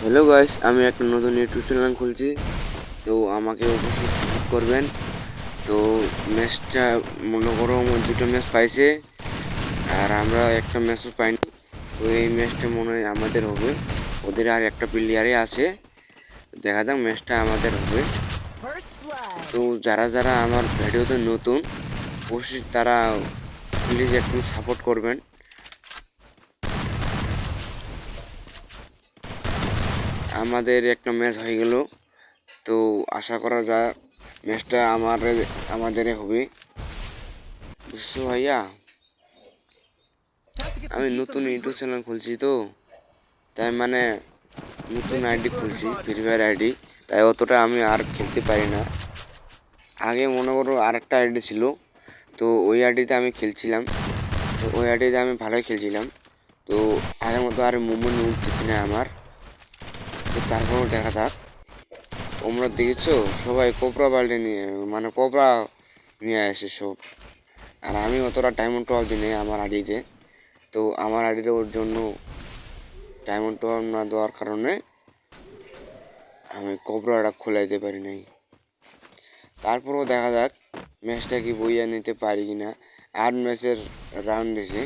Hello guys, আমি একটা নতুন ইউটিউব চ্যানেল খুলছি, তো আমাকে অবশ্যই সাপোর্ট করবেন। তো ম্যাচটা মনে করো দুটো ম্যাচ পাইছে আর আমরা একটা ম্যাচও পাইনি। তো এই ম্যাচটা মনে হয় আমাদের হবে, ওদের আর একটা প্লেয়ারই আছে। দেখা যাক ম্যাচটা আমাদের হবে। তো যারা যারা আমার ভিডিওতে নতুন অবশ্যই তারা প্লিজ একটু সাপোর্ট করবেন। আমাদের একটা ম্যাচ হয়ে গেল, তো আশা করা যায় ম্যাচটা আমাদের হবে। বুঝছো ভাইয়া, আমি নতুন ইউটিউব চ্যানেল খুলছি, তো তাই মানে নতুন আইডি খুলছি, ফ্রি ফায়ার আইডি। তাই অতটা আমি আর খেলতে পারি না। আগে মনে করো আর একটা আইডি ছিল, তো ওই আইডিতে আমি খেলছিলাম, তো ওই আইডিতে আমি ভালোই খেলছিলাম। তো আগের মতো আর মুভমেন্ট উঠতেছি না আমার। তো তারপরেও দেখা যাক। তোমরা দেখেছো সবাই কোবরা বাল্টি নিয়ে, মানে কোবরা নিয়ে আসে সব, আর আমি অতটা ডায়মন্ড টপ দিই নেই আমার আইডিতে। তো আমার আইডিতে ওর জন্য ডায়মন্ড টপ না দেওয়ার কারণে আমি কোবরাটা খোলাইতে পারি নাই। তারপরেও দেখা যাক ম্যাচটা কি বইয়া নিতে পারি কিনা। 8 ম্যাচের রাউন্ড এসে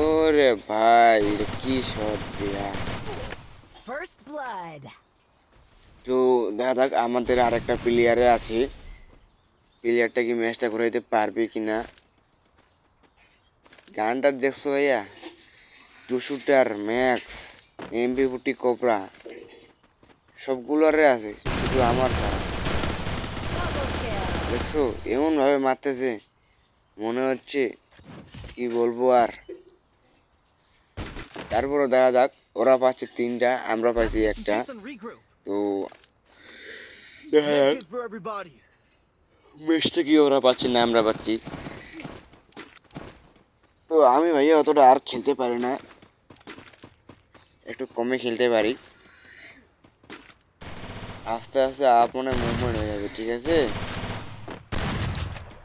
ওরে ভাই, এটা কি শট দিয়া। তো দেখা যাক আমাদের আরেকটা প্লেয়ারে আছে, প্লেয়ারটা কি ম্যাচটা ঘুরাইতে পারবে কিনা। গানটা দেখছো ভাইয়া, two shooter max, MP40 cobra সবগুলোরে আছে, শুধু আমার ছাড়া। দেখছো এমন ভাবে মারতেছে, মনে হচ্ছে কি বলবো আর। তারপরে দেখা যাক, ওরা পাচ্ছে 3টা, আমরা পাচ্ছি একটা। তো দেখা যাক ম্যাচটা কি ওরা পাচ্ছে না আমরা পাচ্ছি। তো আমি ভাইয়া অতটা আর খেলতে পারি না, একটু কমে খেলতে পারি। আস্তে আস্তে আপনার মুভমেন্ট হয়ে যাবে, ঠিক আছে।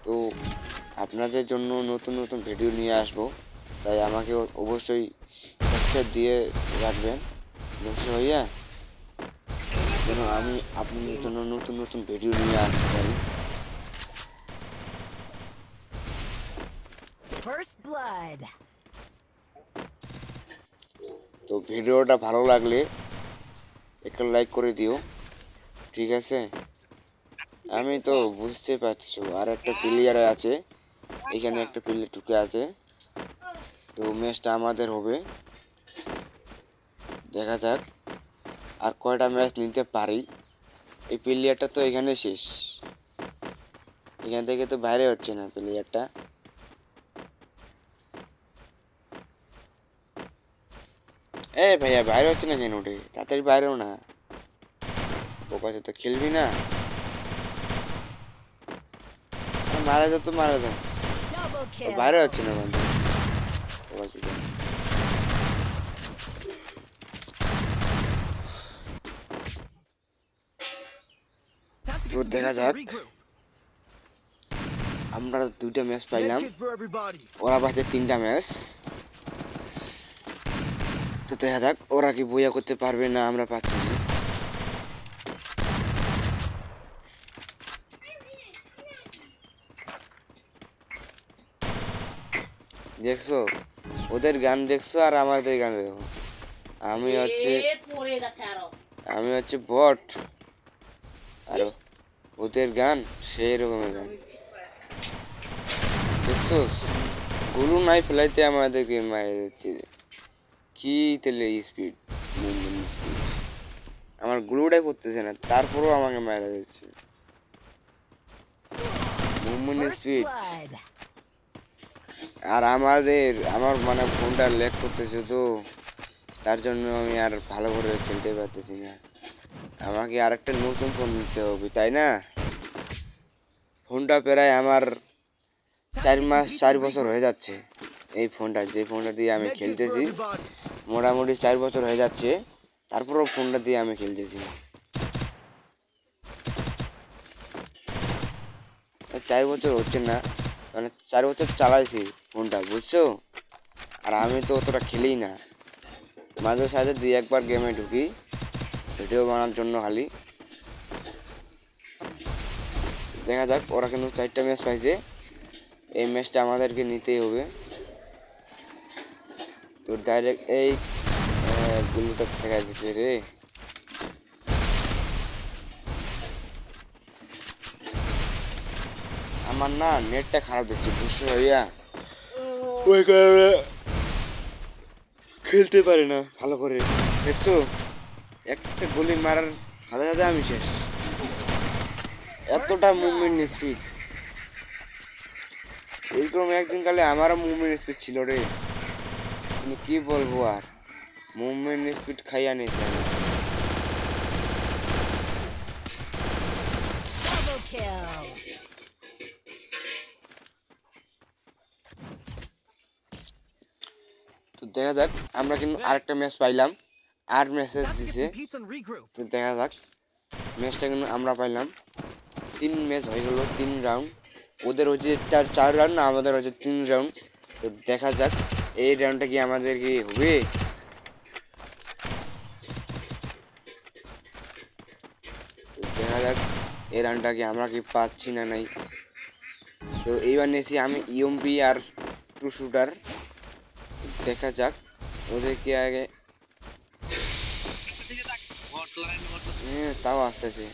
তো আপনাদের জন্য নতুন নতুন ভিডিও নিয়ে আসবো, তাই আমাকে অবশ্যই সাবস্ক্রাইব দিয়ে রাখবেন, বুঝছো ভাইয়া, যেন আমি আপনাদের জন্য নতুন নতুন ভিডিও নিয়ে আসতে পারি। তো ভিডিওটা ভালো লাগলে একটা লাইক করে দিও, ঠিক আছে। আমি তো বুঝতে পারছো আর একটা প্লেয়ার আছে, এখানে একটা প্লেয়ার ঢুকে আছে। তো ম্যাচটা আমাদের হবে, দেখা যাক আর কয়টা ম্যাচ নিতে পারি। এই প্লেয়ারটা তো এখানে শেষ, এখান থেকে তো বাইরে হচ্ছে না প্লেয়ারটা। এ ভাইয়া বাইরে হচ্ছে না কেন? ওঠে তাড়াতাড়ি বাইরেও না, ওর তো খেলবি না। মারা যা, তো মারা যা, বাইরে হচ্ছে না বন্ধু। তো দেখা যাক, আমরা 2টা ম্যাচ পাইলাম, ওরা পাচ্ছে 3টা ম্যাচ। তো দেখা যাক ওরা কি বইয়া করতে পারবে না আমরা পাচ্ছি না। দেখছো ওদের গান দেখছো আর আমাদের গান দেখো। আমি হচ্ছে আমি হচ্ছে বট, আর ওদের গান সেই রকমের গান। দেখছো গুরু নাই ফেলাইতে আমাদেরকে মারে যাচ্ছে, কি তেলে স্পিড, আমার গ্লুটাই পড়তেছে না, তারপরেও আমাকে মারা যাচ্ছে মুভমেন্ট স্পিড। আর আমার মানে ফোনটা ল্যাগ করতেছে, তো তার জন্য আমি আর ভালো করে খেলতে পারতেছি না। আমাকে আরেকটা নতুন ফোন নিতে হবে, তাই না? ফোনটা প্রায় আমার 4 বছর হয়ে যাচ্ছে। এই ফোনটা, যে ফোনটা দিয়ে আমি খেলতেছি, মোটামুটি 4 বছর হয়ে যাচ্ছে, তারপরেও ফোনটা দিয়ে আমি খেলতেছি। 4 বছর হচ্ছে না, মানে 4 বছর চালাইছি ফোনটা, বুঝছো? আর আমি তো অতটা খেলি না, মাঝে সাঝে 2-1 বার গেমে ঢুকি ভিডিও বানানোর জন্য খালি। দেখা যাক, ওরা কিন্তু 4টা ম্যাচ পাইছে, এই ম্যাচটা আমাদেরকে নিতেই হবে। তো ডাইরেক্ট এই গুলোটা ফেঁকা দিছে রে। আমার না নেটটা খারাপ দিচ্ছে, বুঝছো ভাইয়া, ওই কারণে খেলতে পারি না ভালো করে। দেখছো, একটা গুলি মারার সাথে সাথে আমি শেষ, এতটা মুভমেন্ট স্পিড। এইরকম একদিন কালে আমারও মুভমেন্ট স্পিড ছিল রে, কিন্তু কি বলবো আর, মুভমেন্ট স্পিড খাইয়া নিয়েছে আমি। Double kill. তো দেখা যাক, আমরা কিন্তু আরেকটা ম্যাচ পাইলাম, আর মেসেজ Time to get দিছে। some pizza and regroup. তো দেখা যাক, ম্যাচটা কিন্তু আমরা পাইলাম, 3 ম্যাচ হয়ে গেল, 3 রাউন্ড। ওদের হচ্ছে 4 রাউন্ড, না আমাদের হচ্ছে 3 রাউন্ড। তো দেখা যাক এই রাউন্ডটা কি আমাদের কি হবে। তো দেখা যাক এই রাউন্ডটা কি আমরা কি পাচ্ছি না নাই। তো এইবার নিয়েছি আমি ইএমপি আর 2 শুটার। দেখা যাক ওদেরকে আগে, তাও আসতেছে।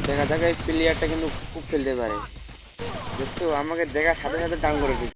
দেখা যাক, এই প্লেয়ারটা কিন্তু খুব খেলতে পারে, দেখছো আমাকে দেখার সাথে সাথে ডাউন করে দিচ্ছে।